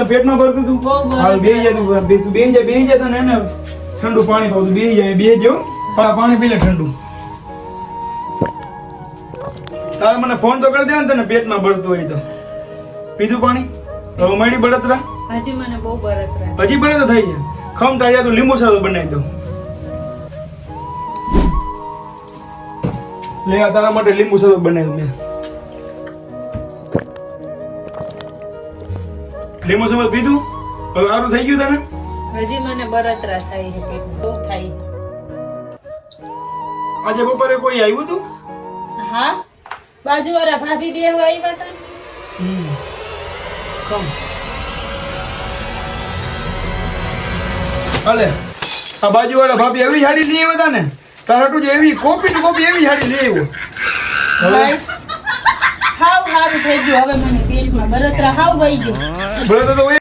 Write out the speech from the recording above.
પેટમાં ભરતું તું હાલ બેહી જા તું બેહી જા તને ને ઠંડુ પાણી પાઉં બેહી જાવ પાણી પી લે ઠંડુ તારે મને ફોન તો કરી દે ને તને પેટમાં ભરતું હોય તો પીધું પાણી હવે મળી બળતરા હજી મને બહુ બળતરા હજી બળતરા થઈ ગયા ખમ ટાળ્યા તો લીંબુ સારું બનાવી દઉં લે આ તારા માટે લીંબુ સારું બનાવ્યું મેં લીંબુ શરબત પીધું હવે સારું થઈ ગયું તને હજી મને બળતરા થાય છે પેટમાં બહુ થાય આજે બપોરે કોઈ આવ્યું હતું હા બાજુવાળા ભાભી બેહવા આવ્યા હતા કમ હાલે આ બાજુવાળા ભાભી એવી સાડી લઈ આવ્યા હતા ને તારાટું જે એવી કોપી ને કોપી એવી સાડી લઈ આવ્યો બસ હાવ હારું થઈ ગયું હવે મને પેટમાં બળતરા હાવ વહી ગયું બળતરા તો